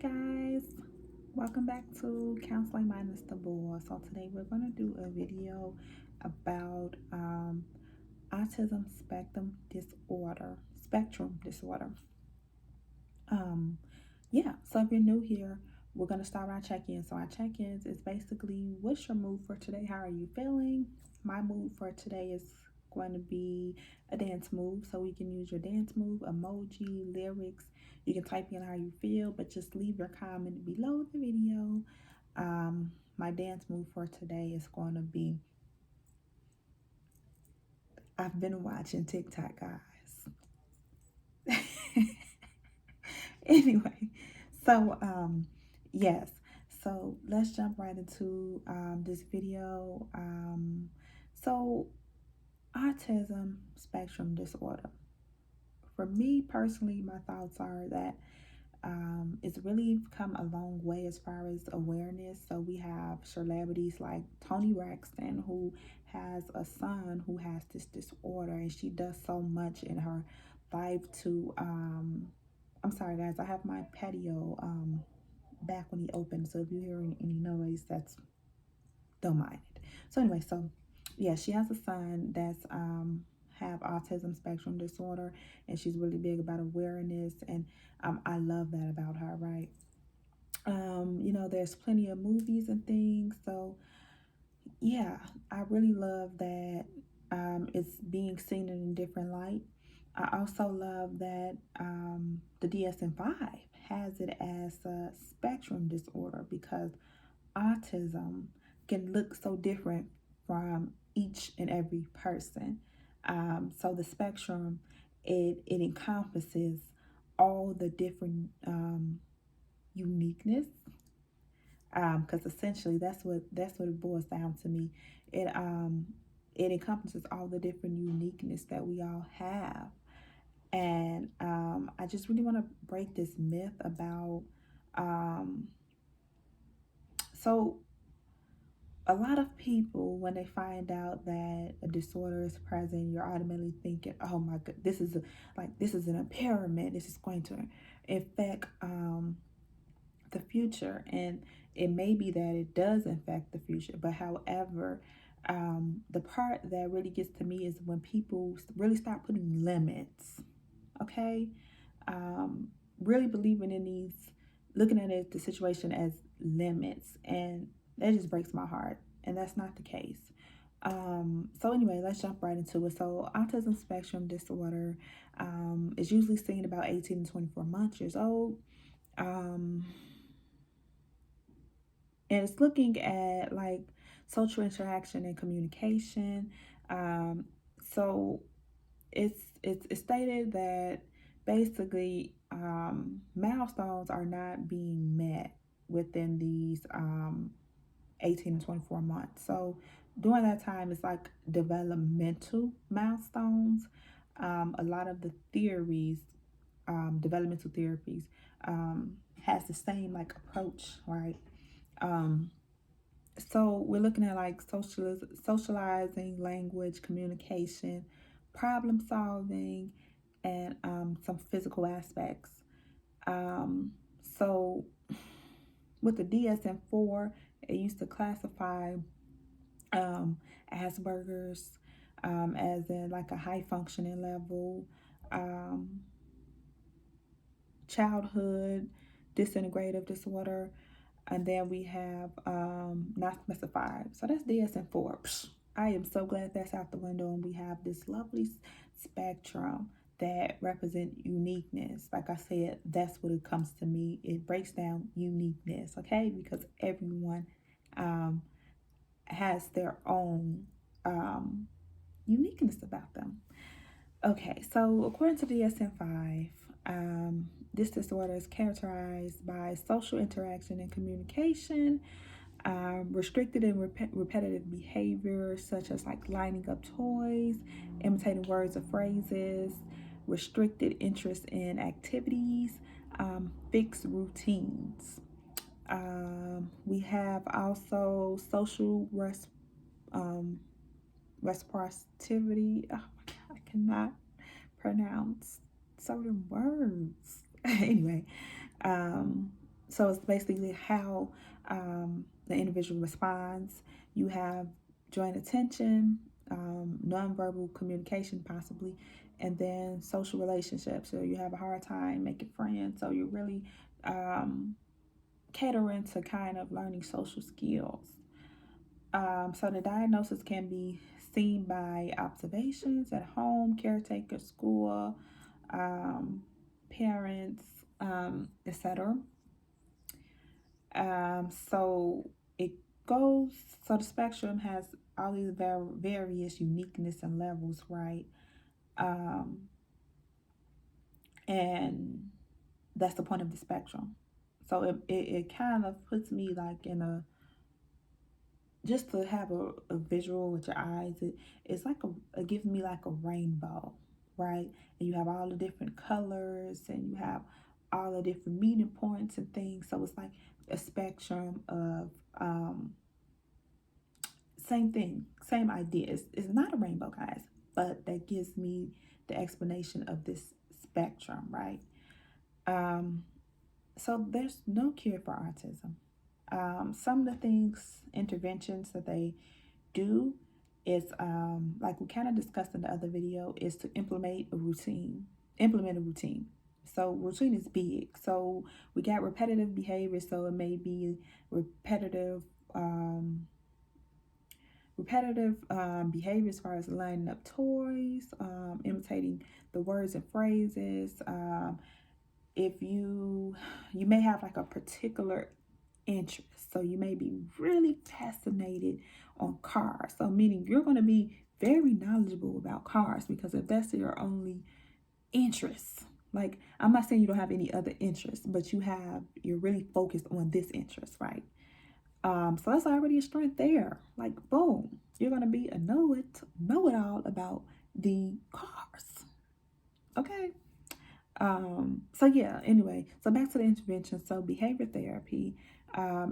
guys, welcome back to Counseling Minus the Ball. So today we're going to do a video about autism spectrum disorder. Um, yeah, so if you're new here, we're going to start our check-ins. So our check-ins is basically, what's your mood for today? How are you feeling? My mood for today is going to be a dance move. So we can use your dance move, emoji, lyrics. You can type in how you feel, but just leave your comment below the video. My dance move for today is going to be, I've been watching TikTok, guys. Anyway, so yes, so let's jump right into this video. So autism spectrum disorder. For me personally, my thoughts are that it's really come a long way as far as awareness. So we have celebrities like Toni Braxton, who has a son who has this disorder, and she does so much in her life to I'm sorry guys, I have my patio back when he opened, so if you hear any noise, that's, don't mind it. So anyway, so yeah, she has a son that's have autism spectrum disorder, and she's really big about awareness, and I love that about her, right? There's plenty of movies and things, so yeah, I really love that it's being seen in a different light. I also love that the DSM-5 has it as a spectrum disorder, because autism can look so different from each and every person. So the spectrum, it encompasses all the different uniqueness, because essentially that's what it boils down to me. It it encompasses all the different uniqueness that we all have, and I just really want to break this myth about um, so a lot of people, when they find out that a disorder is present, you're automatically thinking, oh my god, this is an impairment, this is going to affect the future. And it may be that it does affect the future, but however, the part that really gets to me is when people really start putting limits. Okay, um, really believing in these, looking at it, the situation as limits, and that just breaks my heart. And that's not the case. So anyway, let's jump right into it. So autism spectrum disorder is usually seen about 18 to 24 months years old. Um, and it's looking at like social interaction and communication. Um, so it's stated that basically milestones are not being met within these 18 to 24 months. So during that time, it's like developmental milestones. A lot of the theories, developmental therapies, has the same like approach, right? Um, so we're looking at like socializing, language, communication, problem solving, and some physical aspects. Um, so with the DSM-4, it used to classify Asperger's as in like a high functioning level, um, childhood disintegrative disorder, and then we have not specified. So that's DSM-4. I am so glad that's out the window, and we have this lovely spectrum that represent uniqueness. Like I said, that's what it comes to me. It breaks down uniqueness, okay? Because everyone um, has their own um, uniqueness about them. Okay, so according to DSM-5, this disorder is characterized by social interaction and communication, restricted and repetitive behavior, such as like lining up toys, imitating words or phrases, restricted interest in activities, fixed routines. We have also social um, reciprocity. Oh my God, I cannot pronounce certain words. Anyway, um, So it's basically how the individual responds. You have joint attention, nonverbal communication, possibly, and then social relationships. So you have a hard time making friends. So you're really um, catering to kind of learning social skills. So the diagnosis can be seen by observations at home, caretaker, school, um, parents, etc. So it goes, so the spectrum has all these various uniqueness and levels, right? Um, and that's the point of the spectrum. So it kind of puts me like in a, just to have a visual with your eyes, it's like it gives me like a rainbow, right? And you have all the different colors and you have all the different meeting points and things. So it's like a spectrum of same thing, same idea. It's not a rainbow, guys, but that gives me the explanation of this spectrum, right? Um, so there's no cure for autism. Some of the things, interventions that they do is, like we kind of discussed in the other video, is to implement a routine. Implement a routine. So routine is big. So we got repetitive behavior. So it may be repetitive. Behavior as far as lining up toys, imitating the words and phrases. If you may have like a particular interest, so you may be really fascinated on cars. So meaning you're going to be very knowledgeable about cars because if that's your only interest, like I'm not saying you don't have any other interests, but you're really focused on this interest, right? So that's already a strength there. Like boom, you're gonna be a know it all about the cars. Okay. So yeah, anyway, so back to the intervention. So behavior therapy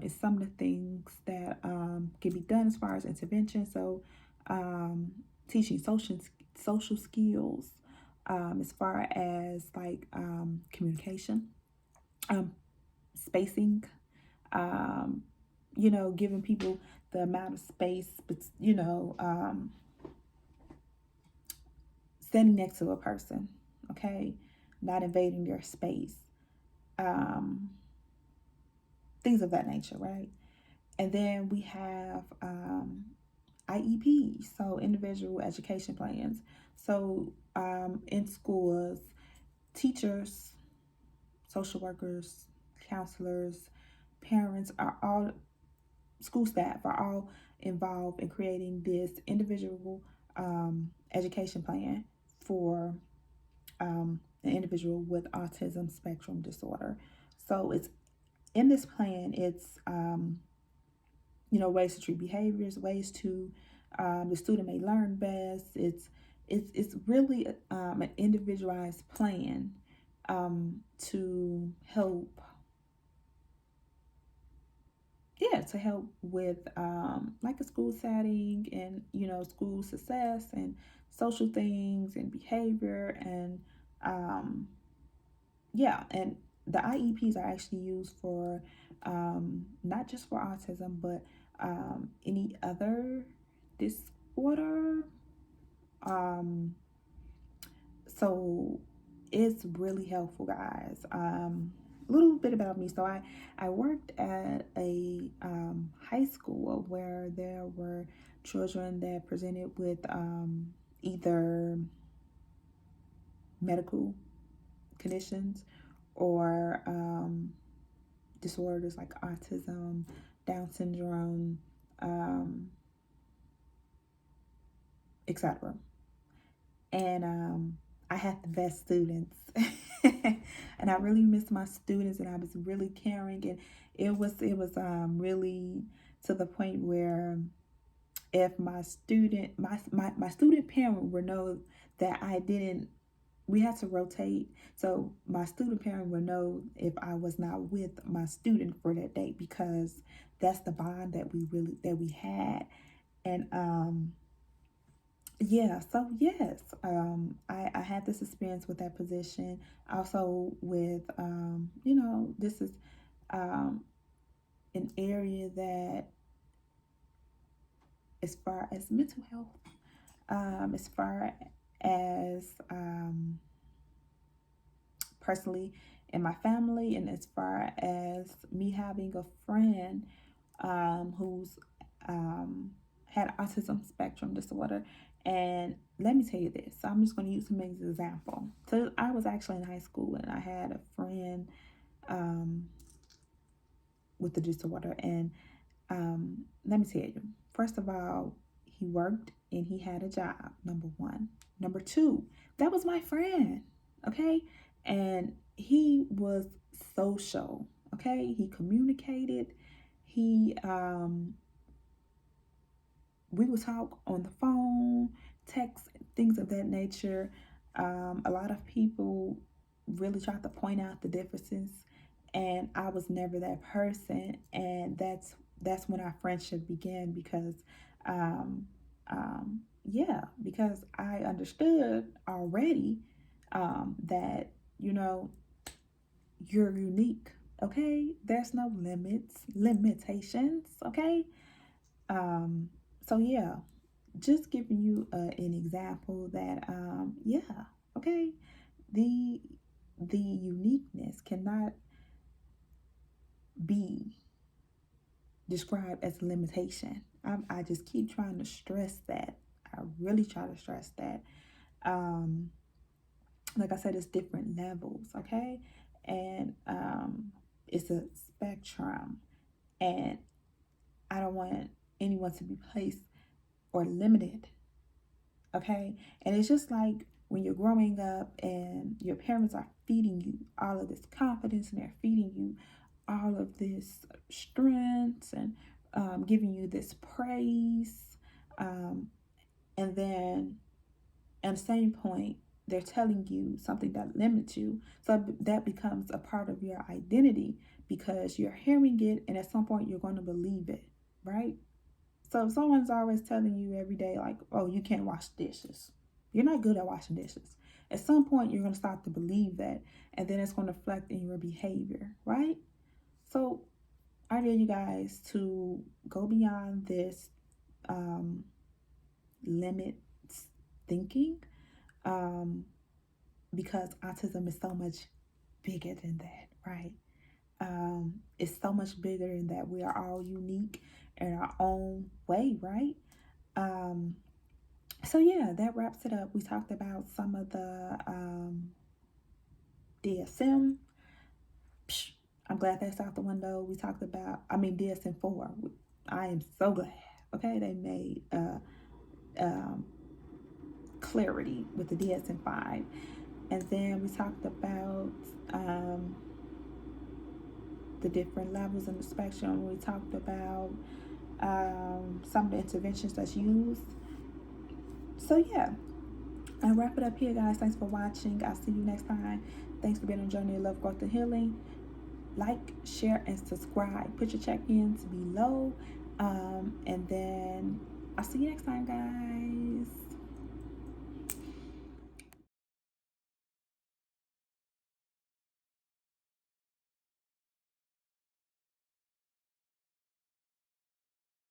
is some of the things that can be done as far as intervention. So teaching social skills, as far as like communication, um, spacing, um, giving people the amount of space, but standing next to a person, okay, not invading their space, um, things of that nature, right? And then we have IEPs, so individual education plans. So in schools, teachers, social workers, counselors, parents are all, school staff are all involved in creating this individual education plan for an individual with autism spectrum disorder. So it's in this plan. It's ways to treat behaviors, ways to the student may learn best. It's really an individualized plan to help, yeah, to help with like a school setting and school success and social things and behavior and um, yeah, and the IEPs are actually used for not just for autism but any other disorder. um, so it's really helpful, guys. A little bit about me. So I worked at a high school where there were children that presented with either medical conditions or disorders like autism, Down syndrome, um, etc. And I had the best students, and I really missed my students, and I was really caring, and it was really to the point where if my student parent would know that I didn't, we had to rotate, so my student parent would know if I was not with my student for that day because that's the bond that we had. And yeah, so yes, I had this experience with that position. Also with, this is um, an area that, as far as mental health, as far as personally in my family, and as far as me having a friend who's um, had autism spectrum disorder. And let me tell you this. So I'm just going to use him as an example. So I was actually in high school and I had a friend um, with the disorder. And let me tell you, first of all, he worked and he had a job, number one. Number two, that was my friend, okay? And he was social, okay? He communicated. He we would talk on the phone, text, things of that nature. A lot of people really tried to point out the differences, and I was never that person. And that's when our friendship began because, um, yeah, because I understood already that you're unique. Okay, there's no limitations. Okay, um, so yeah, just giving you an example that yeah, okay, the the uniqueness cannot be described as a limitation. I just keep trying to stress that. I really try to stress that. um like I said, it's different levels, okay? And it's a spectrum, and I don't want anyone to be placed or limited. Okay. And it's just like when you're growing up and your parents are feeding you all of this confidence, and they're feeding you all of this strength, and giving you this praise. Um, and then at the same point, they're telling you something that limits you. So that becomes a part of your identity because you're hearing it, and at some point, you're going to believe it, right? So if someone's always telling you every day, like, oh, you can't wash dishes, you're not good at washing dishes. At some point, you're going to start to believe that, and then it's going to reflect in your behavior, right? So I dare you guys to go beyond this limits thinking, um, because autism is so much bigger than that, right? It's so much bigger in that we are all unique in our own way, right? Um, So yeah, that wraps it up. We talked about some of the DSM. Psh, I'm glad that's out the window. We talked about, DSM-4. I am so glad. Okay, they made um, clarity with the DSM-5, and then we talked about um, the different levels in the spectrum. We talked about some of the interventions that's used. So yeah, I'll wrap it up here, guys. Thanks for watching. I'll see you next time. Thanks for being on a journey of love, growth, and healing. Like, share, and subscribe. Put your check-ins below. And then I'll see you next time, guys.